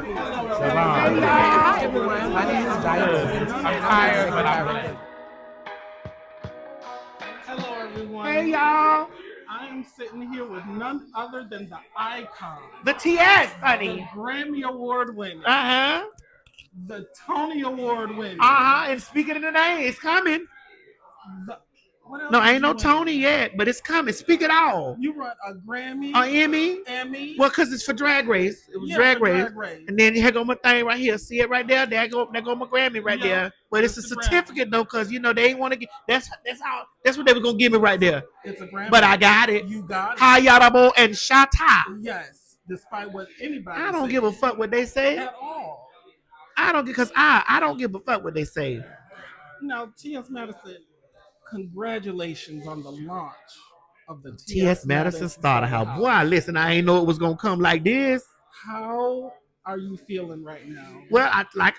Hey y'all, hi everyone. My name is Jiyah. I'm tired, but I'm ready. Hello, everyone. Hey y'all, I am sitting here with none other than the icon, the TS, the honey. Grammy Award winning, Uh huh. the Tony Award winning. And speaking of the name, it's coming. The, what else No, did ain't you no win? Tony yet, but it's coming. Speak it all. You won a Grammy, Emmy. Emmy. Well, cause it's for Drag Race. It was Yeah, Drag for Race. Drag Race. And then here go my thing right here. See it right there? There go my Grammy right Yeah, there. But it's a it's the certificate though, cause they ain't want to get. That's what they were gonna give me right there. It's a Grammy. But I got it. You got it. Hayarabo and Shata. Yes, despite what anybody I don't says. give a fuck what they say. At all. I don't because I don't give a fuck what they say. Now, T.S. Madison, congratulations on the launch of the T.S. Madison starter house. Boy, listen, I ain't know it was gonna come like this. How are you feeling right now? Well, like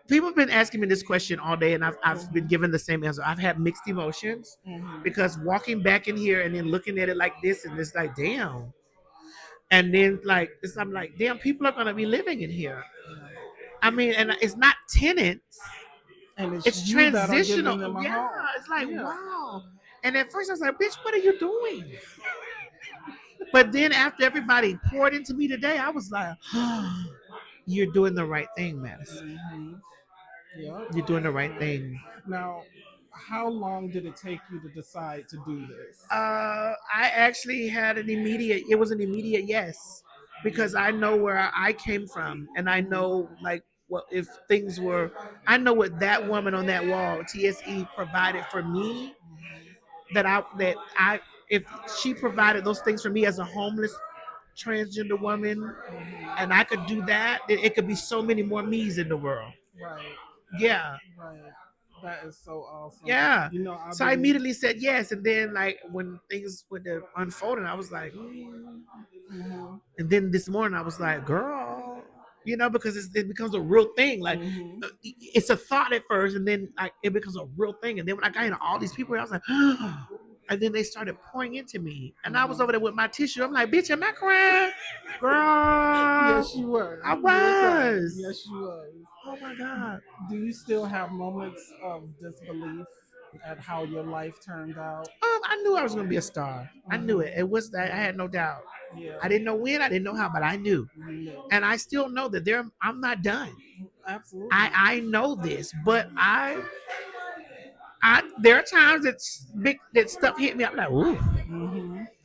people have been asking me this question all day, and I've been given the same answer. I've had mixed emotions because walking back in here and then looking at it like this, and it's like, damn. And then I'm like, damn, people are gonna be living in here. I mean, and it's not tenants. And It's transitional. Yeah, it's like, wow. And at first I was like, bitch, what are you doing? But then after everybody poured into me today, I was like, oh, you're doing the right thing, Madison. Yeah. You're doing the right thing. Now, how long did it take you to decide to do this? I actually had it was an immediate yes. Because I know where I came from, and I know if things were, I know what that woman on that wall, TSE, provided for me. If she provided those things for me as a homeless transgender woman, and I could do that, it could be so many more me's in the world. Right. Yeah. Right. That is so awesome. Yeah. So I immediately said yes, and then when things were unfolding, I was like, and then this morning I was like, girl, because it becomes a real thing. Like it's a thought at first, and then it becomes a real thing. And then when I got into all these people, I was like, and then they started pouring into me, and I was over there with my tissue. I'm like, bitch, am I crying, girl? Yes, you were. I was. Yes, you was. Oh my God. Do you still have moments of disbelief at how your life turned out? I knew I was gonna be a star. I knew it. It was that I had no doubt. Yeah. I didn't know when, I didn't know how, but I knew. And I still know that I'm not done. Absolutely. I know this, but there are times that stuff hit me. I'm like, ooh.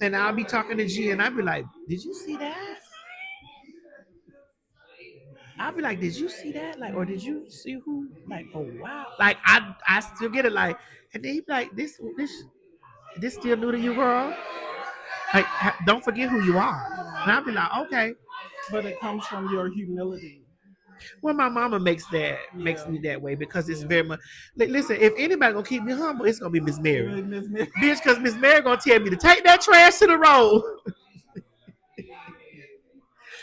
And I'll be talking to Jiyah, and I'll be like, did you see that? I'll be like, did you see that? Or did you see who? Oh wow. I still get it. And then he be like, this still new to you, girl. Don't forget who you are. And I'll be like, okay. But it comes from your humility. Well, my mama makes me that way because it's very much. Listen, if anybody gonna keep me humble, it's gonna be Miss Mary. Bitch, because Miss Mary gonna tell me to take that trash to the road,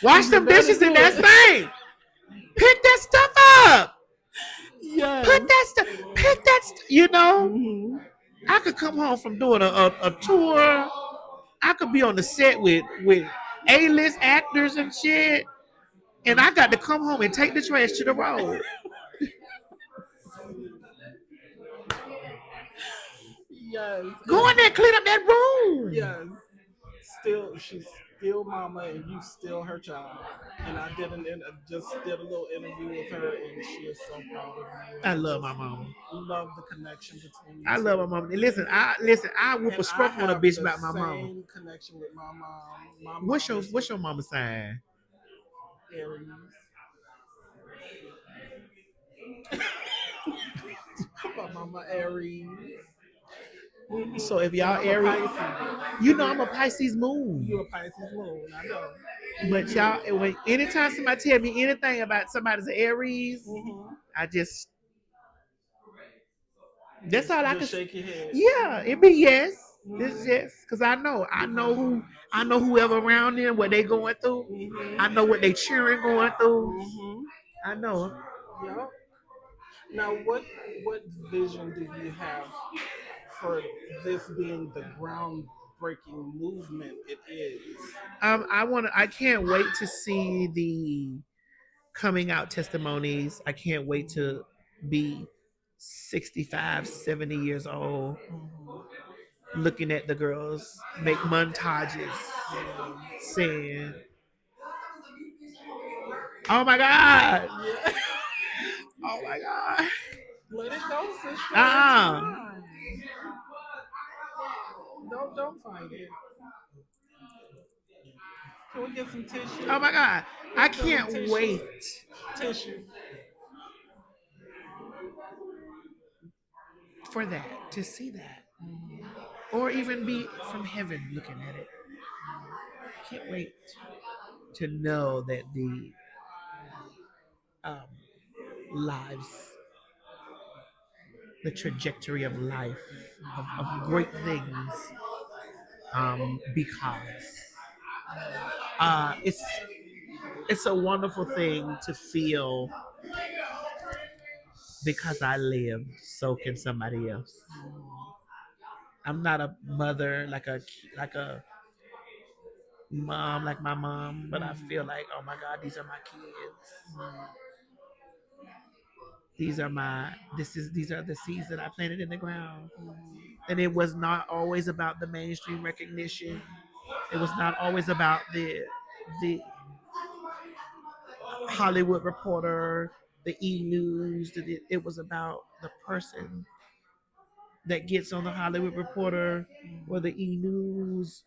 wash them dishes in that sink, pick that stuff up. Yes. Pick that stuff. I could come home from doing a tour. I could be on the set with A-list actors and shit. And I got to come home and take the trash to the road. Yes. Go in there and clean up that room. Yes. She's still mama, and you still her child. And I just did a little interview with her, and she is so proud of you. I love my mama. Love the connection between you. I love my mama. Listen, I whoop a scruff on a bitch about my mama. Same connection with my mom. What's your mama sign? Aries. My mama Aries. So if y'all Aries, I'm a Pisces moon. You're a Pisces moon, I know. But y'all, anytime somebody tell me anything about somebody's Aries, I just that's all I can shake your head. Yeah, it be yes. It's yes, because I know whoever around them, what they going through. I know what they cheering going through. I know. Yep. Now, what vision do you have for this being the groundbreaking movement it is? I can't wait to see coming out testimonies. I can't wait to be 65, 70 years old, looking at the girls make montages saying, oh my God. Yeah. Oh my God. Let it go, sister. It's Uh-uh. fine. Don't fight it. Can we get some tissue? Oh my God. I Get some can't wait Tissue. for that, to see that. Or even be from heaven looking at it. I can't wait to know that the um, lives, the trajectory of life, of great things, because it's a wonderful thing to feel because I lived, so can somebody else. I'm not a mother like a mom like my mom, but I feel like, oh my God, these are my kids. These are the seeds that I planted in the ground. And it was not always about the mainstream recognition. It was not always about the Hollywood Reporter, the E News. It was about the person that gets on the Hollywood Reporter or the E News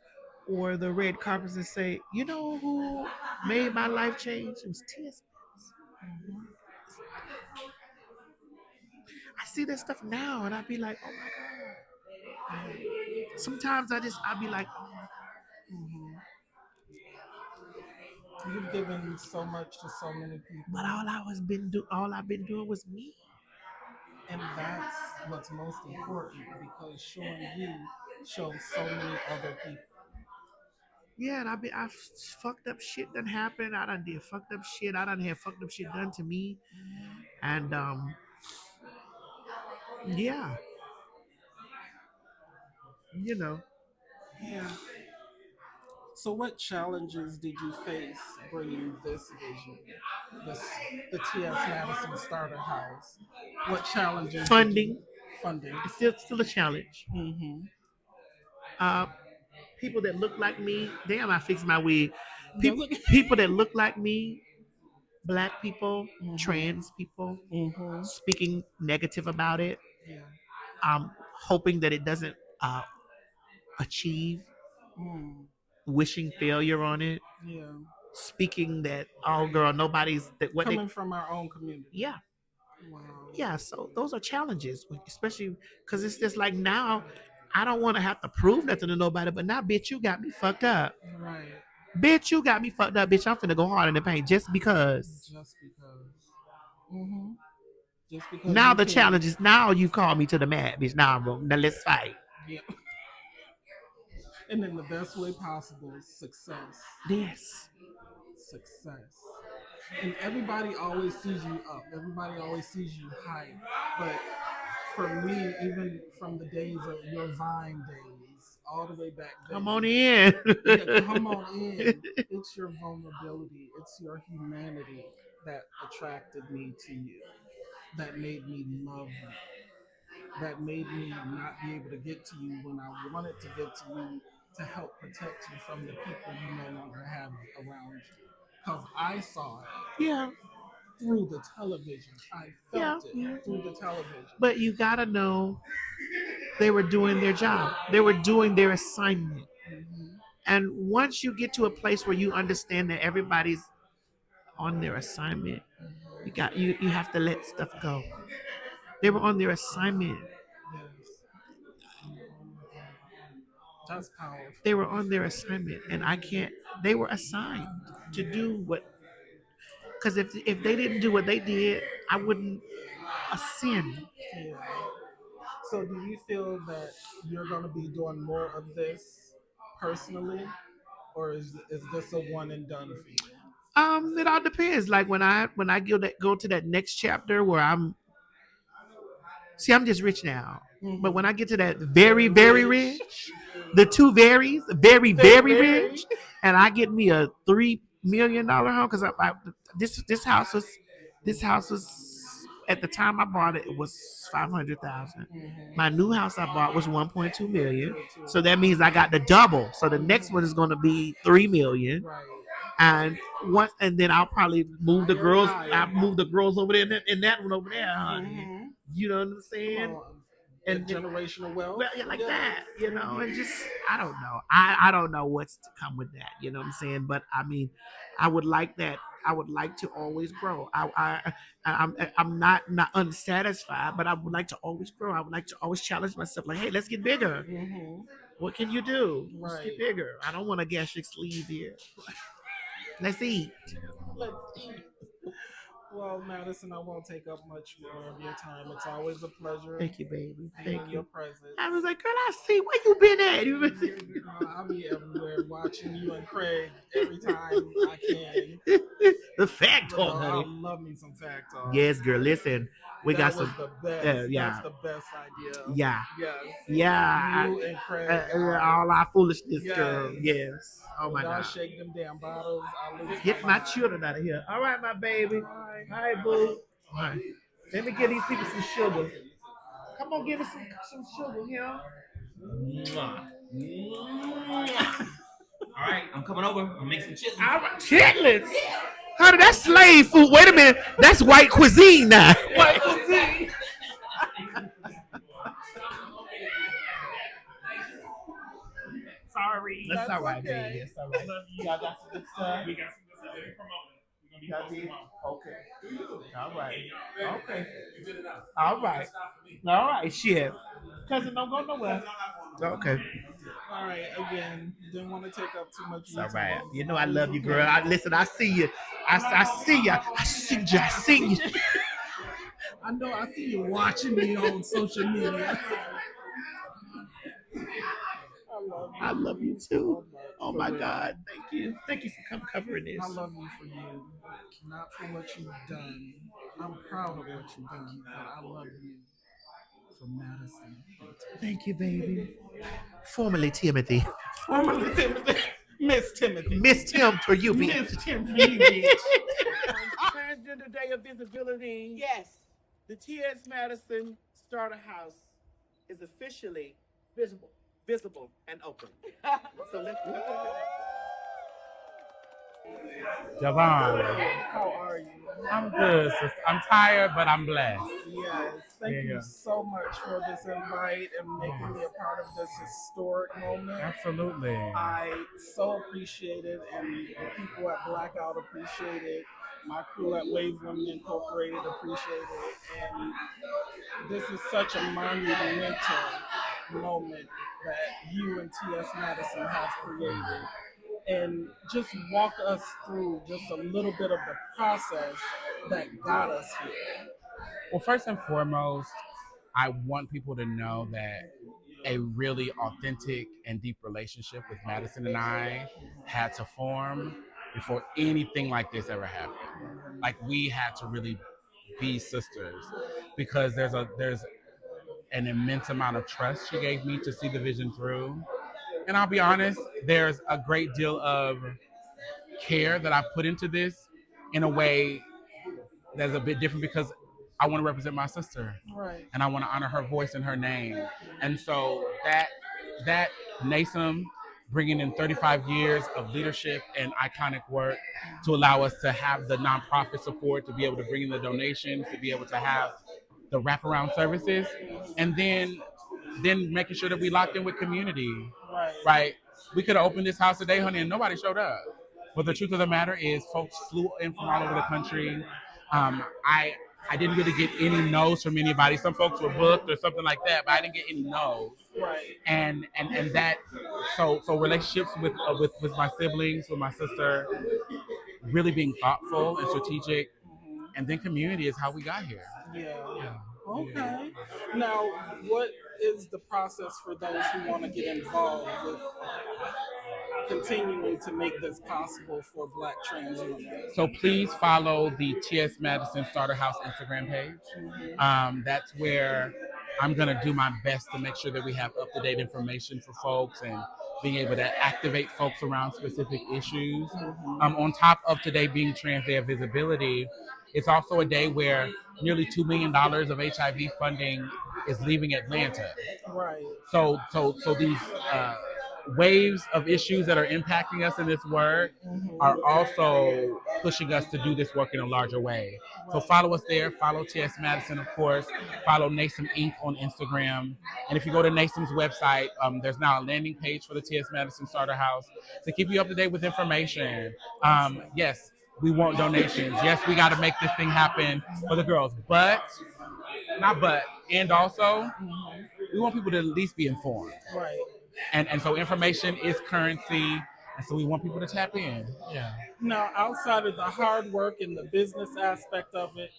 or the red carpets and say, you know who made my life change? It was Tis. I see that stuff now and I'd be like, oh my God. Sometimes I'd be like, oh my God. You've given so much to so many people. But all I've been doing was me. And that's what's most important, because showing you shows so many other people. Yeah, and I fucked up shit done happened. I done did fucked up shit. I done had fucked up shit done to me. And yeah, you know. Yeah. So, what challenges did you face bringing this vision, this the T.S. Madison Starter House? What challenges? Funding. Funding. It's still a challenge. Mm-hmm. Uh people that look like me, damn, I fixed my wig. Does People that look like me, black people, trans people, Mm-hmm. speaking negative about it, Yeah. hoping that it doesn't achieve, Mm. wishing failure on it, Yeah. speaking that, oh girl, nobody's that what Coming they, from our own community. yeah, Wow. yeah. So those are challenges, especially because it's just like now, I don't want to have to prove nothing to nobody, but now, bitch, you got me fucked up. Right. Bitch, you got me fucked up, bitch. I'm finna go hard in the paint just because. Just because. Mm-hmm. Just because Now you the can. challenge is now you call me to the mat, bitch. Now I'm wrong. Now let's fight. Yeah. And in the best way possible, success. Yes. Success. And everybody always sees you up. Everybody always sees you high. But for me, even from the days of your Vine days, all the way back then. Come on in. Yeah, come on in. It's your vulnerability. It's your humanity that attracted me to you. That made me love you. That made me not be able to get to you when I wanted to get to you, to help protect you from the people you no longer have around you. Because I saw it Yeah. through the television. I felt Yeah. it through the television. But you gotta know they were doing their job. They were doing their assignment. Mm-hmm. And once you get to a place where you understand that everybody's on their assignment, you have to let stuff go. They were on their assignment. Yes. That's powerful. They were on their assignment, and I can't. They were assigned to do what. Because if they didn't do what they did, I wouldn't ascend. Yeah. So do you feel that you're going to be doing more of this personally, or is this a one and done for you? It all depends. Like when I go to that next chapter where I'm just rich now. Mm-hmm. But when I get to that very rich, the two varies, very Very, rich, and I get me a $3 $1 million home because this house was at the time I bought it, it was 500,000. My new house I bought was 1.2 million. So that means I got the double. So the next one is going to be 3 million. Right. And then I'll probably move the girls. I'll move the girls over there in that one over there, honey. You know what I'm saying? And generational wealth. Well, yeah, like that, and just I don't know. I don't know what's to come with that. You know what I'm saying? But I mean, I would like that. I would like to always grow. I'm not unsatisfied, but I would like to always grow. I would like to always challenge myself. Like, hey, let's get bigger. What can you do? Let's get bigger. I don't want a gastric sleeve here. Let's eat. Let's eat. Well, Madison, I won't take up much more of your time. It's always a pleasure. Thank you, baby. Being in your presence. I was like, girl, I see where you been at. I'll be everywhere watching you and Craig every time I can. The fact talk, honey. I love me some fact talk. Yes, girl. Listen, we got some. The best. Yeah, that's the best idea. Yeah. Yes. Yeah. You and Craig. All our foolishness, girl. Yes. Oh my God. Shake them damn bottles. Get my children out of here. All right, my baby. All right, boo. All right. Let me give these people some sugar. Come on, give us some sugar here. All right, I'm coming over. I'm gonna make some chitlins. All right, chitlins. Honey, that's slave food. Wait a minute. That's white cuisine now. White cuisine. Sorry. That's all right, okay. baby. That's all right. Y'all got some good stuff? We got some good stuff. We're promoting. We're gonna be Okay. All right. Okay. All right. All right. Shit. Cousin, don't go nowhere. Okay. All right. Again, didn't want to take up too much. All right. You know I love you, girl. Listen, I see you. I see you. I see you. I see you. I know. I see you watching me on social media. I love you too. Oh my God. Thank you. Thank you for covering this. I love you for you. Not for what you've done. I'm proud of what you've done, but I love you for Madison. Thank you, baby. Formerly Timothy. Formerly Timothy. Miss Timothy. Miss Tim for you, bitch. Miss Tim for you, bitch. Transgender Day of Visibility. Yes. The T.S. Madison Starter House is officially visible and open. So let's go. Javannah. How are you? I'm good, sister. I'm tired, but I'm blessed. Yes. Thank you so much for this invite and making me a part of this historic moment. Absolutely. I so appreciate it, and the people at Blackout appreciate it. My crew at Wave Women Incorporated appreciate it. And this is such a monumental moment that you and T.S. Madison have created. And just walk us through just a little bit of the process that got us here. Well, first and foremost, I want people to know that a really authentic and deep relationship with Madison and I had to form before anything like this ever happened. Like, we had to really be sisters because there's an immense amount of trust she gave me to see the vision through. And I'll be honest, there's a great deal of care that I've put into this in a way that's a bit different because I want to represent my sister. Right. And I want to honor her voice and her name. And so that NASM bringing in 35 years of leadership and iconic work to allow us to have the nonprofit support, to be able to bring in the donations, to be able to have the wraparound services, and then making sure that we locked in with community. Right. We could have opened this house today, honey, and nobody showed up. But the truth of the matter is folks flew in from all over the country. I didn't really get any no's from anybody. Some folks were booked or something like that, but I didn't get any no's. Right. And that, so relationships with my siblings, with my sister, really being thoughtful and strategic, and then community is how we got here. Yeah. Okay. Now, what is the process for those who want to get involved with continuing to make this possible for Black trans women? So please follow the T.S. Madison Starter House Instagram page. That's where I'm going to do my best to make sure that we have up-to-date information for folks and being able to activate folks around specific issues. Mm-hmm. On top of today being Trans Day of Visibility, it's also a day where nearly $2 million of HIV funding is leaving Atlanta. Right. So these waves of issues that are impacting us in this work Mm-hmm. are also pushing us to do this work in a larger way. So Right. follow us there. Follow TS Madison, of course. Follow NASM Inc. on Instagram. And if you go to NASM's website, there's now a landing page for the TS Madison Starter House to keep you up to date with information. Yes, we want donations. Yes, we got to make this thing happen for the girls. But, not but, and also, we want people to at least be informed. Right. And so information is currency. And so we want people to tap in. Yeah. Now, outside of the hard work and the business aspect of it,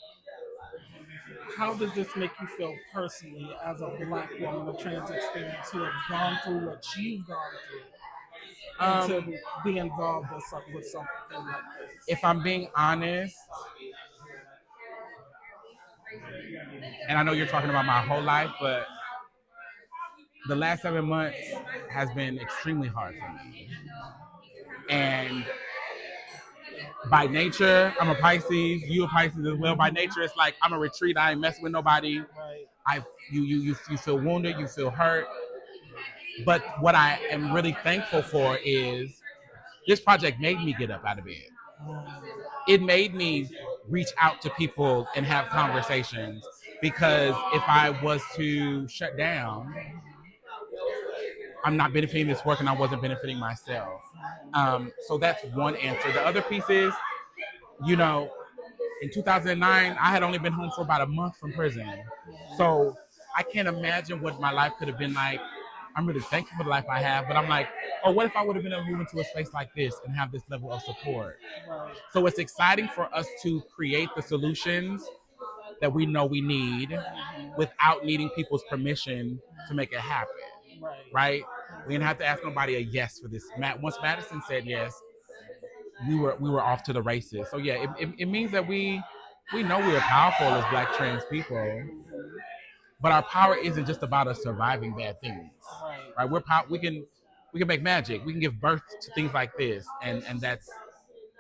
how does this make you feel personally as a Black woman of trans experience who have gone through what you've gone through and to be involved with something like this? If I'm being honest, and I know you're talking about my whole life, but the last 7 months has been extremely hard for me. And by nature, I'm a Pisces. You a Pisces as well. By nature, it's like I'm a retreat. I ain't messing with nobody. Right. You feel wounded. You feel hurt. But what I am really thankful for is this project made me get up out of bed. It made me reach out to people and have conversations, because if I was to shut down, I'm not benefiting this work and I wasn't benefiting myself. So that's one answer. The other piece is, you know, in 2009, I had only been home for about a month from prison. So I can't imagine what my life could have been like. I'm really thankful for the life I have, but I'm like, oh, what if I would have been able to move into a space like this and have this level of support? Right. So it's exciting for us to create the solutions that we know we need without needing people's permission to make it happen. Right? We didn't have to ask nobody a yes for this. Once Madison said yes, we were off to the races. So yeah, it means that we know we are powerful as Black trans people, but our power isn't just about us surviving bad things. Right? We can make magic. We can give birth to things like this, and that's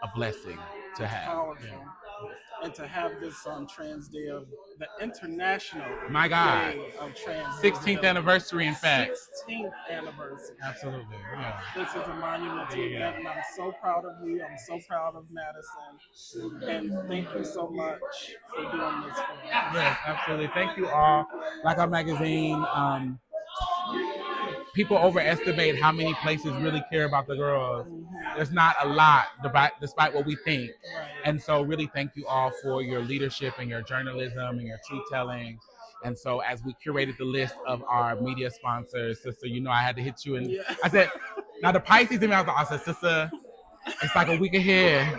a blessing to have. Powerful. Yeah. And to have this on Trans Day of the International My God. Day of Trans 16th anniversary, in fact. 16th anniversary. Absolutely. Yeah. This is a monumental event, and I'm so proud of you. I'm so proud of Madison. And thank you so much for doing this for us. Yes, absolutely. Thank you all. Black Out Magazine. People overestimate how many places really care about the girls. There's not a lot, despite what we think. And so really thank you all for your leadership and your journalism and your truth telling. And so as we curated the list of our media sponsors, sister, you know I had to hit you. And I said, now the Pisces in me, I said, sister, it's like a week ahead.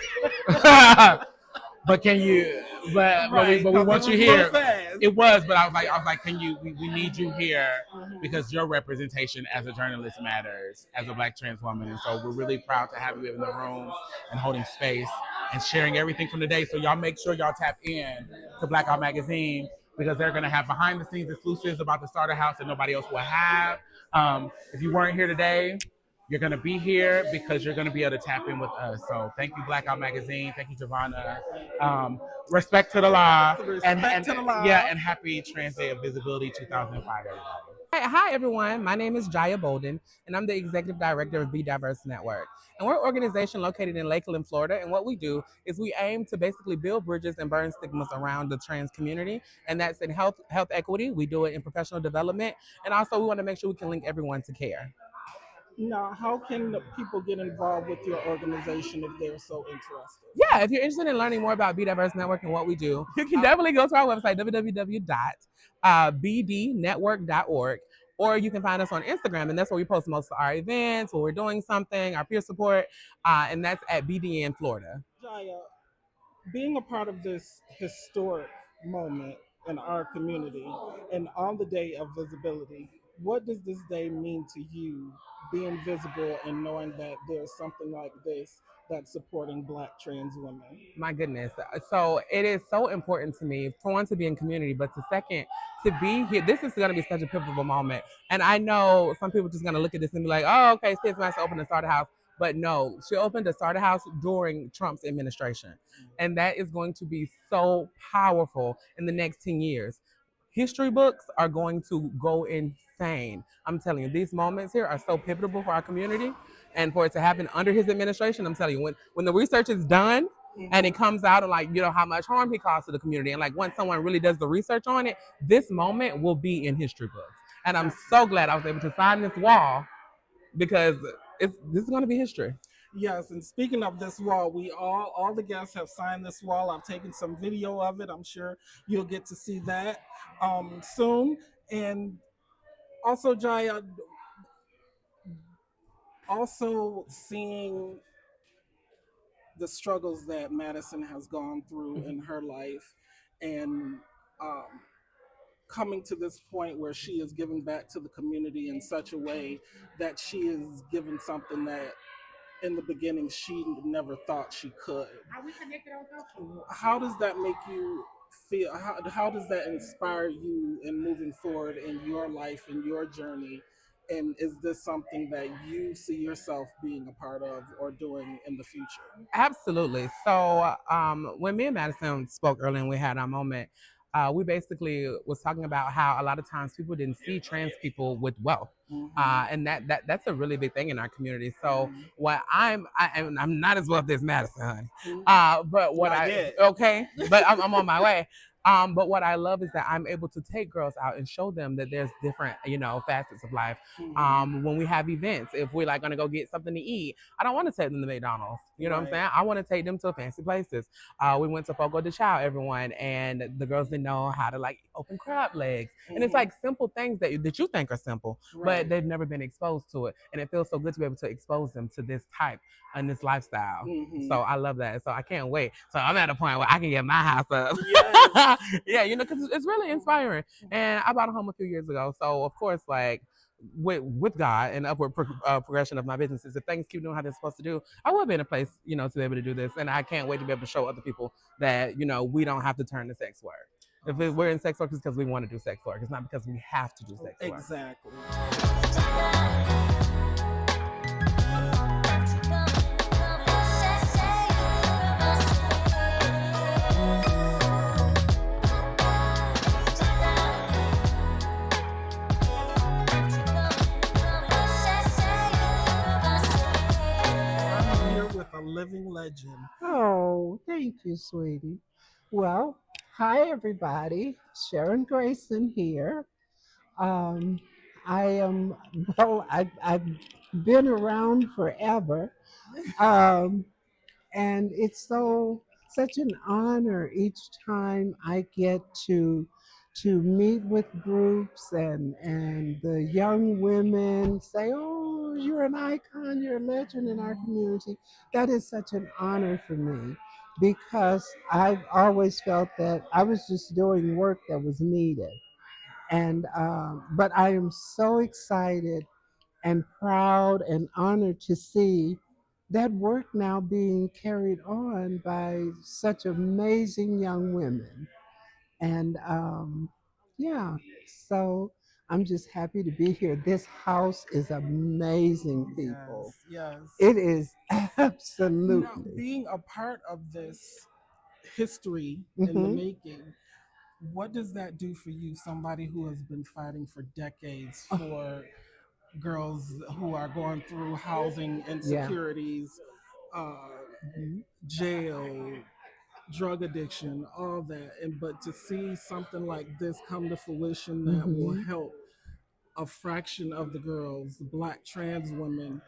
But can you, but we want you here. It was, but I was like, can you, we need you here because your representation as a journalist matters, as a Black trans woman. And so we're really proud to have you in the room and holding space and sharing everything from the day. So y'all make sure y'all tap in to Black Out Magazine, because they're going to have behind the scenes exclusives about the Starter House that nobody else will have. If you weren't here today, you're going to be here because you're going to be able to tap in with us. So thank you, Black Out Magazine. Thank you, Javannah. Respect to the law. Respect to the law. Yeah, and happy Trans Day of Visibility 2005, everybody. Hi, everyone. My name is Jiyah Bolden, and I'm the Executive Director of Be Diverse Network. And we're an organization located in Lakeland, Florida. And what we do is we aim to basically build bridges and burn stigmas around the trans community. And that's in health equity. We do it in professional development. And also we want to make sure we can link everyone to care. Now, how can people get involved with your organization if they're so interested? Yeah, if you're interested in learning more about Be Diverse Network and what we do, you can definitely go to our website, www.bdnetwork.org, or you can find us on Instagram, and that's where we post most of our events, where we're doing something, our peer support, and that's at BDN Florida. Jiyah, being a part of this historic moment in our community and on the day of visibility, What does this day mean to you, being visible and knowing that there's something like this that's supporting Black trans women? My goodness. So it is so important to me, for one, to be in community, but to second, to be here. This is going to be such a pivotal moment. And I know some people are just going to look at this and be like, oh, okay, Sis Master opened a starter house. But no, she opened a starter house during Trump's administration. And that is going to be so powerful in the next 10 years. History books are going to go insane. I'm telling you, these moments here are so pivotal for our community. And for it to happen under his administration, I'm telling you, when the research is done, and it comes out of like, you know, how much harm he caused to the community. And like once someone really does the research on it, this moment will be in history books. And I'm so glad I was able to sign this wall because this is going to be history. Yes, and speaking of this wall, we all the guests have signed this wall. I've taken some video of it. I'm sure you'll get to see that soon. And also, Jiyah, also seeing the struggles that Madison has gone through in her life, and um, coming to this point where she is giving back to the community in such a way that she is given something that in the beginning she never thought she could. How does that make you feel? How does that inspire you in moving forward in your life, in your journey? And is this something that you see yourself being a part of or doing in the future? Absolutely. So when me and Madison spoke earlier and we had our moment, we basically was talking about how a lot of times people didn't see trans people with wealth. And that's a really big thing in our community. So what I'm not as wealthy as Madison, honey. But what Not I yet. okay, but I'm on my way. But what I love is that I'm able to take girls out and show them that there's different, you know, facets of life. When we have events, if we're like gonna go get something to eat, I don't want to take them to McDonald's. You know what I'm saying? I want to take them to fancy places. We went to Fogo de Chao, everyone, and the girls didn't know how to like open crab legs. And it's like simple things that you think are simple, but they've never been exposed to it. And it feels so good to be able to expose them to this type and this lifestyle. So I love that. So I can't wait. So I'm at a point where I can get my house up. Yes. Yeah, you know, because it's really inspiring. And I bought a home a few years ago. So of course, like with God and upward progression of my businesses, if things keep doing how they're supposed to do, I will be in a place, you know, to be able to do this. And I can't wait to be able to show other people that, you know, we don't have to turn to sex work. If we're in sex work, it's because we want to do sex work. It's not because we have to do sex work. Exactly. I'm here with a living legend. Oh, thank you, sweetie. Well, hi everybody. Sharyn Grayson here. Um, I am I've been around forever, um, and it's such an honor each time I get to meet with groups and the young women say, "Oh, you're an icon, you're a legend in our community." That is such an honor for me because I've always felt that I was just doing work that was needed, and but I am so excited and proud and honored to see that work now being carried on by such amazing young women. And yeah, so I'm just happy to be here. This house is amazing, people. Yes. It is Now, absolutely. being a part of this history in the Mhm. making, what does that do for you, somebody who has been fighting for decades Oh, for girls who are going through housing yeah. insecurities, uh, Mhm. jail, drug addiction, all that, and but to see something like this come to fruition that will Mhm. help a fraction of the girls, the Black trans women,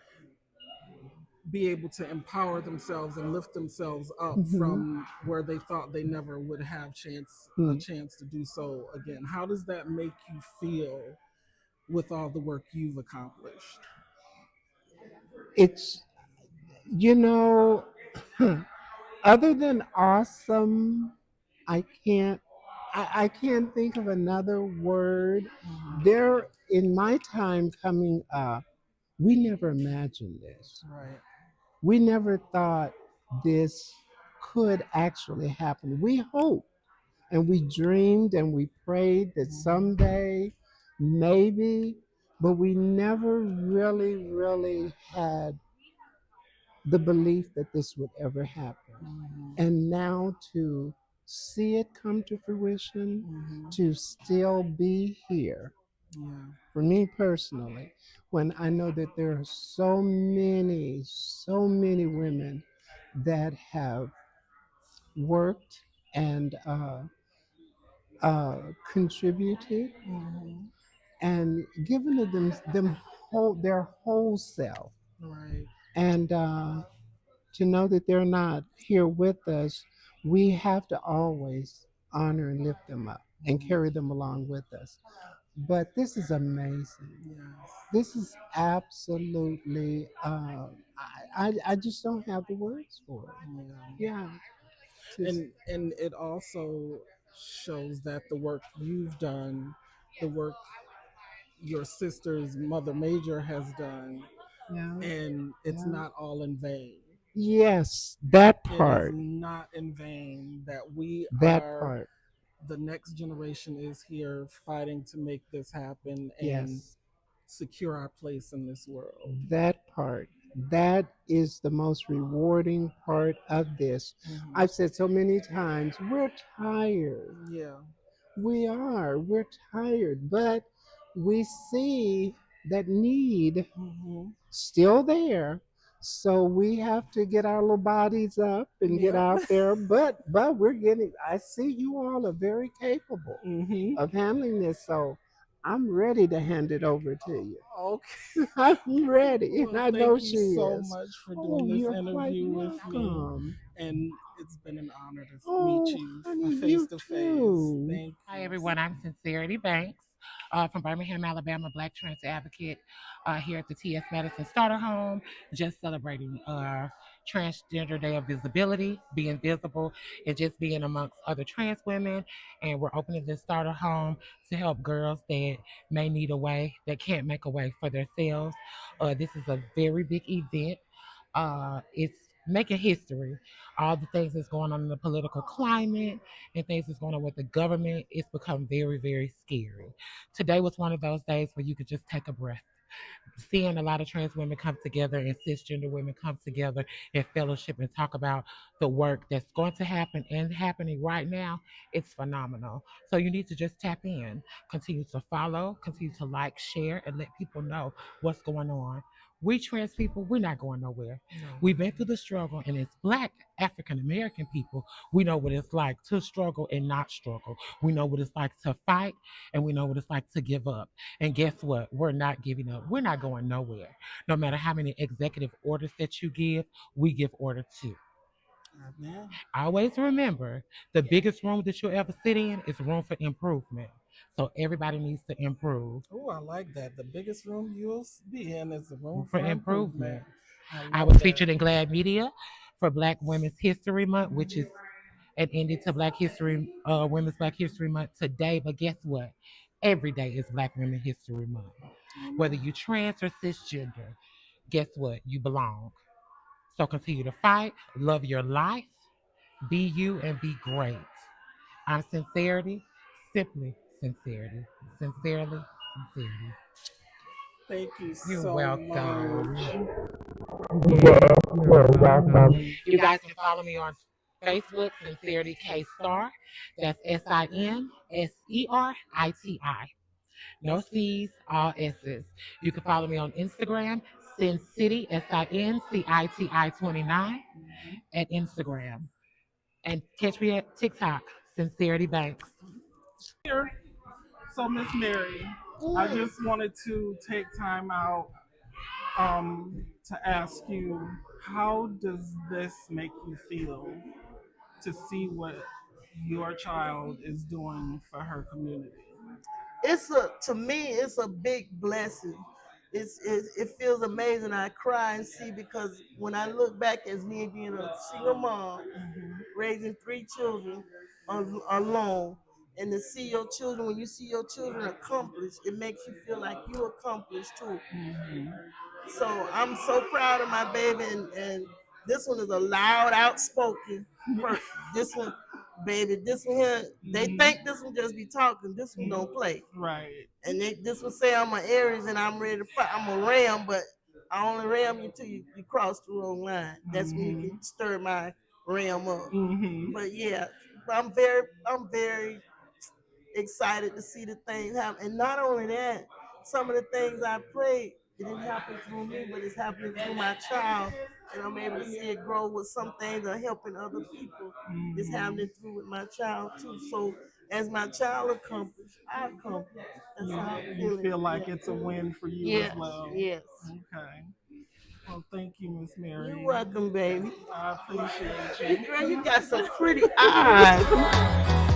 be able to empower themselves and lift themselves up Mhm. from where they thought they never would have a Mhm. chance to do so again. How does that make you feel with all the work you've accomplished? It's, you know, other than awesome, I can't I can't think of another word. Mhm. There, in my time coming up, we never imagined this. Right. We never thought this could actually happen. We hoped and we dreamed and we prayed that Mhm. someday, maybe, but we never really had the belief that this would ever happen. Mhm. And now to see it come to fruition, Mhm. to still be here, Yeah. for me personally, when I know that there are so many women that have worked and contributed Mhm. and given to them their whole self, Right. and to know that they're not here with us, we have to always honor and lift them up and Mhm. carry them along with us. But this is amazing. Yes. This is absolutely. I just don't have the words for it. Yeah. Yeah. Just, And it also shows that the work you've done, the work your sister's mother major has done, yeah. and it's Yeah. not all in vain. Yes, that It is part. not in vain that we That are part. the next generation is here fighting to make this happen and Yes, secure our place in this world. that part. That is the most rewarding part of this. Hmm. I've said so many times, we're tired. Yeah. We are. We're tired, but we see that need Hmm. still there. So we have to get our little bodies up and get Yep. out there. But we're getting. I see you all are very capable Hmm. of handling this. So I'm ready to hand it over to you. Okay. I'm ready, and Well, I know thank you she so is. much for Oh, doing this you're quite interview with me. welcome. And it's been an honor to meet Oh, you honey, face you to face. too. Thank Hi, you. everyone. I'm Sincerity Banks from Birmingham, Alabama, Black Trans Advocate here at the TS Madison Starter Home, just celebrating Transgender Day of Visibility, being visible, and just being amongst other trans women. And we're opening this starter home to help girls that may need a way, that can't make a way for themselves. This is a very big event. It's making history. All the things that's going on in the political climate and things that's going on with the government, it's become very, very scary. Today was one of those days where you could just take a breath. Seeing a lot of trans women come together and cisgender women come together in fellowship and talk about the work that's going to happen and happening right now, it's phenomenal. So you need to just tap in, continue to follow, continue to like, share, and let people know what's going on. We trans people, we're not going nowhere. No. We've been through the struggle, and as Black African American people, we know what it's like to struggle and not struggle. We know what it's like to fight, and we know what it's like to give up. And guess what? We're not giving up. We're not going nowhere. No matter how many executive orders that you give, we give order too. Amen. Always remember the biggest room that you'll ever sit in is room for improvement. So everybody needs to improve. Oh, I like that. The biggest room you'll be in is the room Room for for improvement. improvement. I I love was that. featured in Glad Media for Black Women's History Month, which is an ending to Women's Black History Month today. But guess what? Every day is Black Women History Month. Whether you trans or cisgender, guess what? You belong. So continue to fight, love your life, be you, and be great. I'm Sincerity, simply Sincerity. Sincerely, Sincerity. Thank you You're so welcome. much. Yes, you're welcome. You guys can follow me on Facebook, Sincerity K Star. That's SINSERITI. No C's, all S's. You can follow me on Instagram, Sin City, SINCITI 29 at Instagram. And catch me at TikTok, Sincerity Banks. Here, so Miss Mary, I just wanted to take time out to ask you, how does this make you feel to see what your child is doing for her community? It's a to me it's a big blessing. It feels amazing. I cry and see because when I look back as me being a single mom Mhm. raising three children alone, And to see your children, when you see your children accomplished, it makes you feel like you accomplished too. So I'm so proud of my baby, and this one is a loud, outspoken person. This one, baby, this one here, they think this one just be talking. This one don't play. Right. And this one say I'm an Aries and I'm ready to fight. I'm a Ram, but I only ram you till you cross the wrong line. That's when you can stir my ram up. But yeah, I'm very excited to see the things happen. And not only that, some of the things I prayed, it didn't happen through me, but it's happening through my child. And I'm able to see it grow with some things are helping other people. It's happening through with my child too. So as my child accomplished, I accomplished. That's how I'm You feeling. feel like it's a win for you Yes, as well. yes. Okay. Well, thank you, Miss Mary. You're welcome, baby. I appreciate you. Girl, you got some pretty eyes.